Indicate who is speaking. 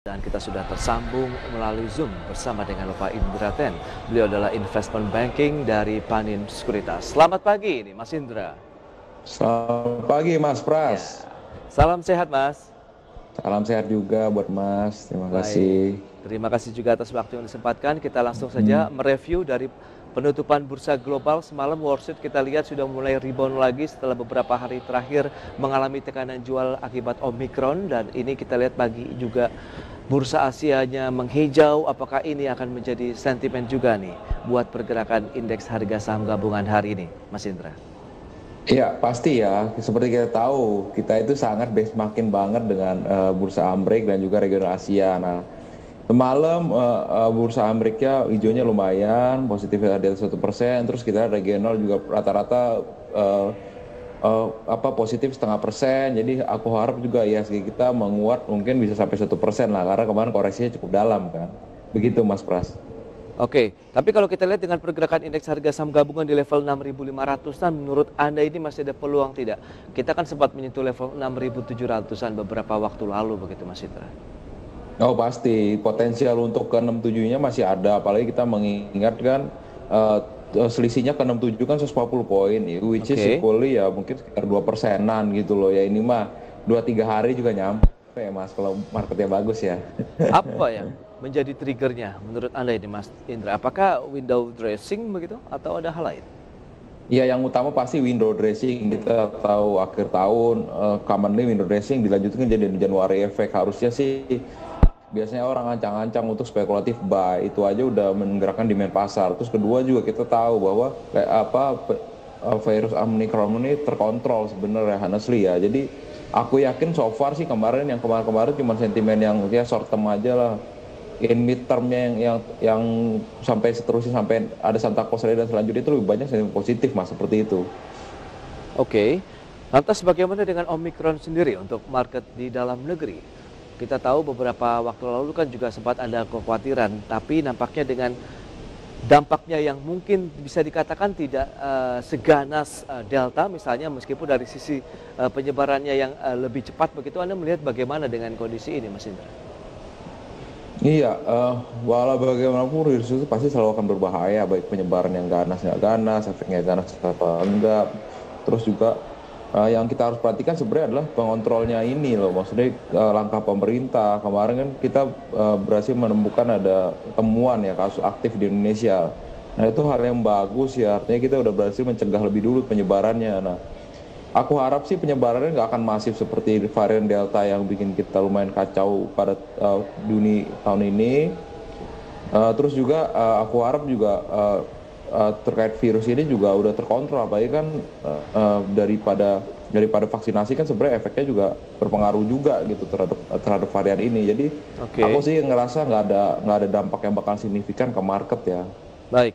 Speaker 1: Dan kita sudah tersambung melalui Zoom bersama dengan Bapak Indra Ten. Beliau adalah investment banking dari Panin Sekuritas. Selamat pagi ini Mas Indra.
Speaker 2: Selamat pagi Mas Pras.
Speaker 1: Salam sehat Mas.
Speaker 2: Salam sehat juga buat Mas. Terima kasih.
Speaker 1: Terima kasih juga atas waktu yang disempatkan. Kita langsung saja mereview dari penutupan bursa global semalam. Wall Street kita lihat sudah mulai rebound lagi setelah beberapa hari terakhir mengalami tekanan jual akibat Omicron. Dan ini kita lihat pagi juga bursa Asianya menghijau. Apakah ini akan menjadi sentimen juga nih buat pergerakan indeks harga saham gabungan hari ini, Mas Indra?
Speaker 2: Iya pasti ya, seperti kita tahu kita itu sangat benchmarking banget dengan bursa Amerika dan juga regional Asia. Nah semalam bursa Amerika hijaunya lumayan, positifnya di atas 1%, terus kita regional juga rata-rata positif 0,5%. Jadi aku harap juga IHSG kita menguat mungkin bisa sampai 1% lah, karena kemarin koreksinya cukup dalam kan. Begitu Mas Pras.
Speaker 1: Oke, tapi kalau kita lihat dengan pergerakan indeks harga saham gabungan di level 6.500-an, menurut Anda ini masih ada peluang tidak? Kita kan sempat menyentuh level 6.700-an beberapa waktu lalu begitu Mas Indra.
Speaker 2: Oh pasti, potensial untuk ke 67-nya masih ada, apalagi kita mengingatkan selisihnya ke 67 kan 140 poin, which is equally ya mungkin sekitar 2%-an gitu loh ya. Ini mah 2-3 hari juga nyampe ya Mas, kalau marketnya bagus ya.
Speaker 1: Apa yang menjadi triggernya menurut Anda ini Mas Indra? Apakah window dressing begitu atau ada hal lain?
Speaker 2: Ya yang utama pasti window dressing. Kita tahu akhir tahun commonly window dressing dilanjutkan jadi Januari efek. Harusnya sih biasanya orang ancang-ancang untuk spekulatif buy, itu aja udah menggerakkan demand pasar. Terus kedua juga kita tahu bahwa virus Omicron ini terkontrol sebenarnya honestly ya. Jadi aku yakin so far sih kemarin cuma sentimen yang ya short term aja lah. In mid termnya yang sampai seterusnya sampai ada Santa Claus dan selanjutnya itu lebih banyak sentimen positif Mas, seperti itu.
Speaker 1: Oke. Lantas bagaimana dengan Omicron sendiri untuk market di dalam negeri? Kita tahu beberapa waktu lalu kan juga sempat ada kekhawatiran, tapi nampaknya dengan dampaknya yang mungkin bisa dikatakan tidak seganas Delta misalnya, meskipun dari sisi penyebarannya yang lebih cepat begitu, Anda melihat bagaimana dengan kondisi ini Mas Indra?
Speaker 2: Iya, walau bagaimanapun virus itu pasti selalu akan berbahaya, baik penyebaran yang ganas nggak ganas, efeknya ganas apa enggak. Terus juga yang kita harus perhatikan sebenarnya adalah pengontrolnya ini loh, maksudnya langkah pemerintah. Kemarin kan kita berhasil menemukan ada temuan ya kasus aktif di Indonesia. Nah itu hal yang bagus ya, artinya kita udah berhasil mencegah lebih dulu penyebarannya. Nah aku harap sih penyebarannya nggak akan masif seperti varian Delta yang bikin kita lumayan kacau pada Juni tahun ini. Terus juga aku harap juga terkait virus ini juga udah terkontrol, apalagi kan daripada vaksinasi kan sebenarnya efeknya juga berpengaruh juga gitu terhadap varian ini. Jadi aku sih ngerasa nggak ada dampak yang bakal signifikan ke market ya.
Speaker 1: Baik.